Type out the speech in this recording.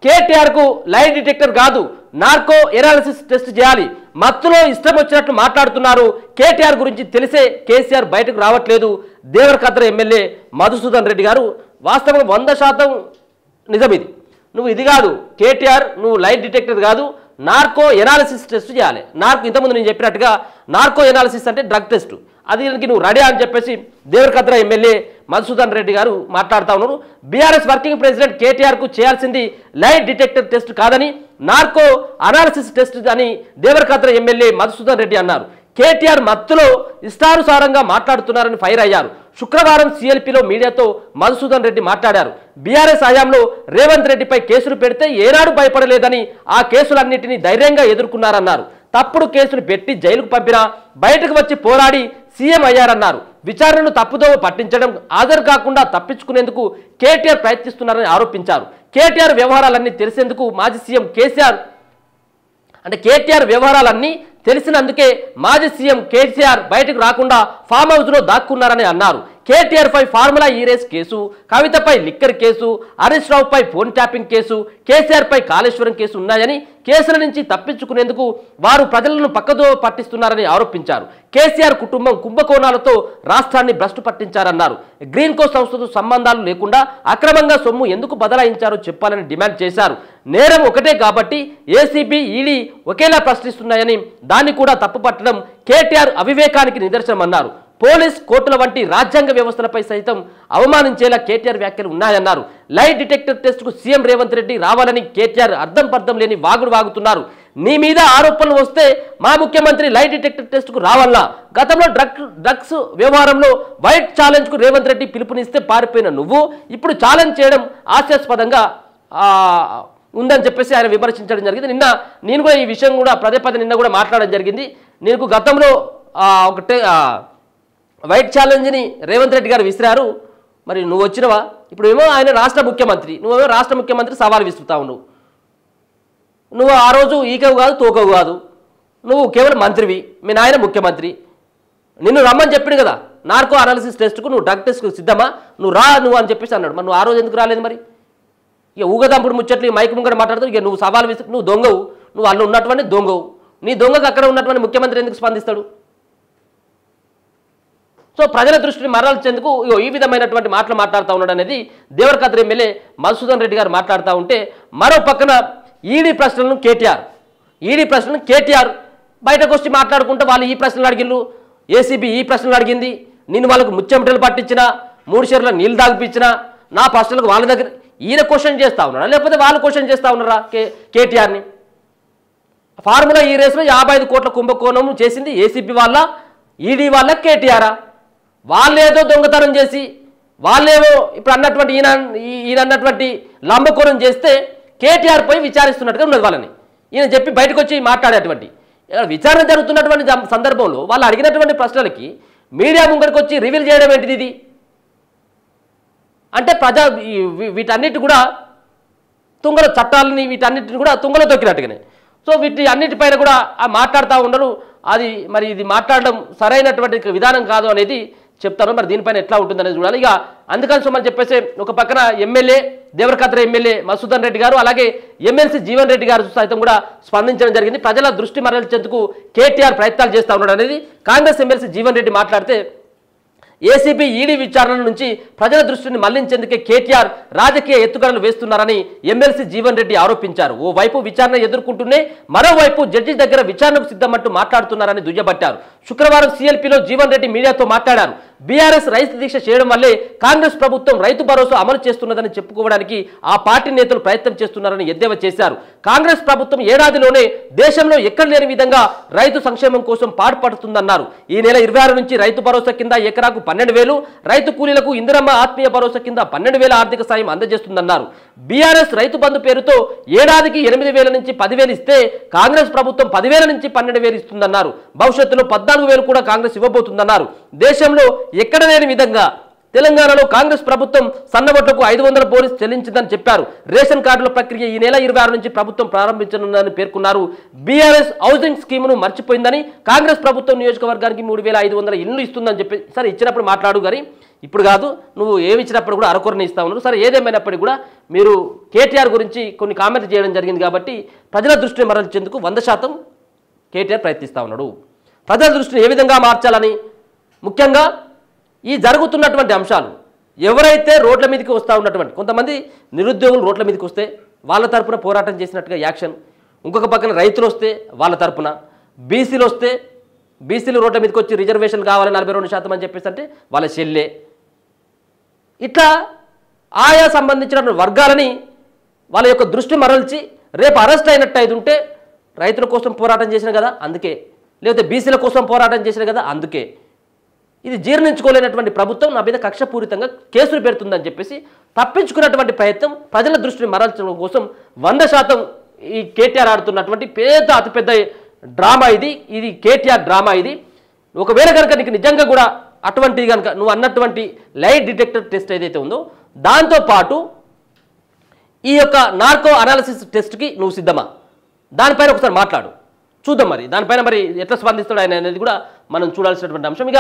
కేటీఆర్ కు lie detector కాదు narco analysis test చేయాలి. మత్తులో ఇష్టం వచ్చినట్లు మాట్లాడుతున్నారు. కేటీఆర్ గురించి తెలిసే కేసీఆర్ బయటకు రావట్లేదు. దేవరకద్ర ఎమ్మెల్యే మధుసూదన్ రెడ్డి గారు వాస్తవంగా 100% నిజం ఇది. నువ్వు ఇది కాదు కేటీఆర్, నువ్వు లై డిటెక్టర్ కాదు, నార్కో ఎనాలిసిస్ టెస్ట్ చేయాలి. ఇంతకుముందు నేను చెప్పినట్టుగా నార్కో ఎనాలిసిస్ అంటే డ్రగ్ టెస్ట్, అది నువ్వు రెడీ అని చెప్పేసి దేవరకద్ర ఎమ్మెల్యే మధుసూదన్ రెడ్డి గారు మాట్లాడుతూ ఉన్నారు. బీఆర్ఎస్ వర్కింగ్ ప్రెసిడెంట్ కేటీఆర్ కు చేయాల్సింది లై డిటెక్టర్ టెస్ట్ కాదని నార్కో అనాలిసిస్ టెస్ట్ అని దేవరకద్ర ఎమ్మెల్యే మధుసూదన్ రెడ్డి అన్నారు. కేటీఆర్ మత్తులో ఇష్టానుసారంగా మాట్లాడుతున్నారని ఫైర్ అయ్యారు. శుక్రవారం సీఎల్పీలో మీడియాతో మధుసూదన్ రెడ్డి మాట్లాడారు. బీఆర్ఎస్ హయాంలో రేవంత్ రెడ్డిపై కేసులు పెడితే ఏనాడు భయపడలేదని ఆ కేసులన్నింటినీ ధైర్యంగా ఎదుర్కొన్నారన్నారు. తప్పుడు కేసులు పెట్టి జైలుకు పంపినా బయటకు వచ్చి పోరాడి సీఎం అయ్యారన్నారు. విచారణను తప్పుదోవ పట్టించడం, హాజరు కాకుండా తప్పించుకునేందుకు కేటీఆర్ ప్రయత్నిస్తున్నారని ఆరోపించారు. కేటీఆర్ వ్యవహారాలన్నీ తెలిసేందుకు మాజీ సీఎం కేటీఆర్ వ్యవహారాలన్నీ తెలిసినందుకే మాజీ సీఎం కేసీఆర్ బయటకు రాకుండా ఫామ్ హౌస్లో దాక్కున్నారని అన్నారు. కేటీఆర్ పై ఫార్ములా ఈ రేస్ కేసు, కవితపై లిక్కర్ కేసు, హరీష్ రావుపై ఫోన్ ట్యాపింగ్ కేసు, కేసీఆర్ పై కాళేశ్వరం కేసు ఉన్నాయని, కేసుల నుంచి తప్పించుకునేందుకు వారు ప్రజలను పక్కదో పట్టిస్తున్నారని ఆరోపించారు. కేసీఆర్ కుటుంబం కుంభకోణాలతో రాష్ట్రాన్ని భ్రష్టు పట్టించారన్నారు. గ్రీన్ కో సంస్థతో సంబంధాలు లేకుండా అక్రమంగా సొమ్ము ఎందుకు బదలాయించారో చెప్పాలని డిమాండ్ చేశారు. నేరం ఒకటే కాబట్టి ఏసీబీ, ఈడీ ఒకేలా ప్రశ్నిస్తున్నాయని దాన్ని కూడా తప్పుపట్టడం కేటీఆర్ అవివేకానికి నిదర్శనమన్నారు. పోలీస్, కోర్టుల వంటి రాజ్యాంగ వ్యవస్థలపై సైతం అవమానించేలా కేటీఆర్ వ్యాఖ్యలు ఉన్నాయన్నారు. లై డిటెక్టర్ టెస్టుకు సీఎం రేవంత్ రెడ్డి రావాలని కేటీఆర్ అర్థం పర్థం లేని వాగుడు వాగుతున్నారు. నీ మీద ఆరోపణలు వస్తే మా ముఖ్యమంత్రి లై డిటెక్టర్ టెస్టుకు రావాలా? గతంలో డ్రగ్స్ వ్యవహారంలో వైట్ ఛాలెంజ్కు రేవంత్ రెడ్డి పిలుపునిస్తే పారిపోయిన నువ్వు ఇప్పుడు ఛాలెంజ్ చేయడం హాస్యాస్పదంగా ఉందని చెప్పేసి ఆయన విమర్శించడం జరిగింది. నిన్న నేను కూడా ఈ విషయం కూడా పదే నిన్న కూడా మాట్లాడడం జరిగింది. నీకు గతంలో వైట్ ఛాలెంజ్ని రేవంత్ రెడ్డి గారు విసిరారు, మరి నువ్వు వచ్చినవా? ఇప్పుడు ఏమో ఆయన రాష్ట్ర ముఖ్యమంత్రి, నువ్వేమో రాష్ట్ర ముఖ్యమంత్రి సవాల్ విసురుతావు. నువ్వు ఆ రోజు ఈకవు కాదు, తోకవు కాదు, నువ్వు కేవలం మంత్రివి, మీ నాయన ముఖ్యమంత్రి. నిన్ను రమ్మని చెప్పిండు కదా నార్కో అనాలిసిస్ టెస్ట్కు, నువ్వు డ్రగ్ టెస్ట్కు సిద్ధమా, నువ్వు రా నువ్వు అని చెప్పేసి అన్నాడు. మరి నువ్వు ఆ రోజు ఎందుకు రాలేదు? మరి ఇక ఊగదంపుడు ముచ్చట్లు మైకు ముంగడ మాట్లాడుతావు. ఇక నువ్వు సవాల్ విసురు, నువ్వు దొంగవు, నువ్వు అల్లు ఉన్నటువంటి దొంగవు. నీ దొంగకు అక్కడ ఉన్నటువంటి ముఖ్యమంత్రి ఎందుకు స్పందిస్తాడు? సో ప్రజల దృష్టిని మరల్చేందుకు ఈ విధమైనటువంటి మాటలు మాట్లాడుతూ ఉన్నాడు అనేది దేవరకద్ర ఎమ్మెల్యే మధుసూదన్ రెడ్డి గారు మాట్లాడుతూ ఉంటే, మరో పక్కన ఈడీ ప్రశ్నలను కేటీఆర్ బయటకు వచ్చి మాట్లాడుకుంటే వాళ్ళు ఈ ప్రశ్నలు అడిగిళ్ళు, ఏసీబీ ఈ ప్రశ్నలు అడిగింది, నేను వాళ్ళకు ముచ్చెమటలు పట్టించినా, 3 షేర్ల నీళ్ళు తాగిపించినా, నా ప్రశ్నలకు వాళ్ళ దగ్గర ఈయన క్వశ్చన్ చేస్తూ ఉన్నారా లేకపోతే వాళ్ళు క్వశ్చన్ చేస్తూ ఉన్నారా కేటీఆర్ని? ఫార్ములా ఈ రేసులో 55 కోట్ల కుంభకోణం చేసింది ఏసీబీ వాళ్ళ, ఈడీ వాళ్ళ, కేటీఆరా? వాళ్ళేదో దొంగతనం చేసి వాళ్ళేమో ఇప్పుడు అన్నటువంటి ఈయన అన్నటువంటి లంబకోణం చేస్తే కేటీఆర్ పోయి విచారిస్తున్నట్టుగా ఉన్నది వాళ్ళని. ఈయన చెప్పి బయటకు వచ్చి మాట్లాడేటువంటి విచారణ జరుగుతున్నటువంటి సందర్భంలో వాళ్ళు అడిగినటువంటి ప్రశ్నలకి మీడియా ముంగడికి వచ్చి రివీల్ చేయడం ఏంటిది? ఇది అంటే వీటన్నిటి కూడా తుంగల చట్టాలని వీటన్నిటిని కూడా తుంగలో తొక్కినట్టుగానే. సో వీటి అన్నిటిపైన కూడా మాట్లాడుతూ ఉండరు. అది మరి ఇది మాట్లాడడం సరైనటువంటి విధానం కాదు అనేది చెప్తారు. మరి దీనిపైన ఎట్లా ఉంటుందనేది చూడాలి. ఇక అందుకని సుమని చెప్పేసి ఒక పక్కన ఎమ్మెల్యే దేవరకద్ర ఎమ్మెల్యే మధుసూదన్ రెడ్డి గారు, అలాగే ఎమ్మెల్సీ జీవన్ రెడ్డి గారు సైతం కూడా స్పందించడం జరిగింది. ప్రజల దృష్టి మరల్చేందుకు కేటీఆర్ ప్రయత్నాలు చేస్తూ ఉన్నాడు అనేది కాంగ్రెస్ ఎమ్మెల్సీ జీవన్ రెడ్డి మాట్లాడితే, ఏసీబీ, ఈడీ విచారణల నుంచి ప్రజల దృష్టిని మళ్లించేందుకే కేటీఆర్ రాజకీయ ఎత్తుగడలు వేస్తున్నారని ఎమ్మెల్సీ జీవన్ రెడ్డి ఆరోపించారు. ఓవైపు విచారణ ఎదుర్కొంటూనే మరోవైపు జడ్జి దగ్గర విచారణకు సిద్ధమంటూ మాట్లాడుతున్నారని దుయ్యబట్టారు. శుక్రవారం సీఎల్పీలో జీవన్ రెడ్డి మీడియాతో మాట్లాడారు. బీఆర్ఎస్ రైతు దీక్ష చేయడం వల్లే కాంగ్రెస్ ప్రభుత్వం రైతు భరోసా అమలు చేస్తున్నదని చెప్పుకోవడానికి ఆ పార్టీ నేతలు ప్రయత్నం చేస్తున్నారని ఎద్దేవా చేశారు. కాంగ్రెస్ ప్రభుత్వం ఏడాదిలోనే దేశంలో ఎక్కడ లేని విధంగా రైతు సంక్షేమం కోసం పాటుపడుతుందన్నారు. ఈ నెల 26 నుంచి రైతు భరోసా కింద ఎకరాకు 12,000, రైతు కూలీలకు ఇందిరమ్మ ఆత్మీయ భరోసా కింద 12,000 ఆర్థిక సాయం అందజేస్తుందన్నారు. బీఆర్ఎస్ రైతు బంధు పేరుతో ఏడాదికి 8,000 నుంచి 10,000 ఇస్తే కాంగ్రెస్ ప్రభుత్వం 10,000 నుంచి 12,000 ఇస్తుందన్నారు. భవిష్యత్తులో 14,000 కూడా కాంగ్రెస్ ఇవ్వబోతుందన్నారు. దేశంలో ఎక్కడ లేని విధంగా తెలంగాణలో కాంగ్రెస్ ప్రభుత్వం సన్నబొట్లకు 500 బోనస్ చెల్లించిందని చెప్పారు. రేషన్ కార్డుల ప్రక్రియ ఈ నెల 26 నుంచి ప్రభుత్వం ప్రారంభించనుందని పేర్కొన్నారు. బీఆర్ఎస్ హౌసింగ్ స్కీమును మర్చిపోయిందని, కాంగ్రెస్ ప్రభుత్వం నియోజకవర్గానికి 3500 ఇళ్లు ఇస్తుందని చెప్పి సరే ఇచ్చినప్పుడు మాట్లాడు కానీ ఇప్పుడు కాదు, నువ్వు ఏమి ఇచ్చినప్పుడు కూడా అరకొరని ఇస్తా ఉన్నారు. సరే ఏదేమైనప్పటికీ కూడా మీరు కేటీఆర్ గురించి కొన్ని కామెంట్ చేయడం జరిగింది కాబట్టి ప్రజల దృష్టిని మరల్చేందుకు 100% కేటీఆర్ ప్రయత్నిస్తూ ఉన్నాడు. ప్రజల దృష్టిని ఏ విధంగా మార్చాలని, ముఖ్యంగా ఈ జరుగుతున్నటువంటి అంశాలు ఎవరైతే రోడ్ల మీదకి వస్తూ ఉన్నటువంటి కొంతమంది నిరుద్యోగులు రోడ్ల మీదకి వస్తే వాళ్ళ తరపున పోరాటం చేసినట్టుగా యాక్షన్, ఇంకొక పక్కన రైతులు వస్తే వాళ్ళ తరపున, బీసీలు వస్తే బీసీలు రోడ్ల మీదకి వచ్చి రిజర్వేషన్ కావాలి 42% అని చెప్పేసి అంటే వాళ్ళ చెల్లె, ఇట్లా ఆయా సంబంధించిన వర్గాలని వాళ్ళ యొక్క దృష్టి మరల్చి రేపు అరెస్ట్ అయినట్టు అయితే ఉంటే రైతుల కోసం పోరాటం చేసిన కదా అందుకే, లేకపోతే బీసీల కోసం పోరాటం చేసిన కదా అందుకే, ఇది జీర్ణించుకోలేనటువంటి ప్రభుత్వం నా మీద కక్షపూరితంగా కేసులు పెడుతుందని చెప్పేసి తప్పించుకున్నటువంటి ప్రయత్నం, ప్రజల దృష్టిని మరల్చడం కోసం 100% ఈ కేటీఆర్ ఆడుతున్నటువంటి అతిపెద్ద డ్రామా ఇది కేటీఆర్ డ్రామా ఇది. ఒకవేళ కనుక నీకు నిజంగా కూడా అటువంటి కనుక నువ్వు అన్నటువంటి లైట్ డిటెక్టర్ టెస్ట్ ఏదైతే ఉందో దాంతోపాటు ఈ యొక్క నార్కో అనాలిసిస్ టెస్ట్కి నువ్వు సిద్ధమా, దానిపైన ఒకసారి మాట్లాడు, చూద్దాం మరి దానిపైన మరి ఎట్లా స్పందిస్తాడు ఆయన అనేది కూడా మనం చూడాల్సినటువంటి అంశం. ఇక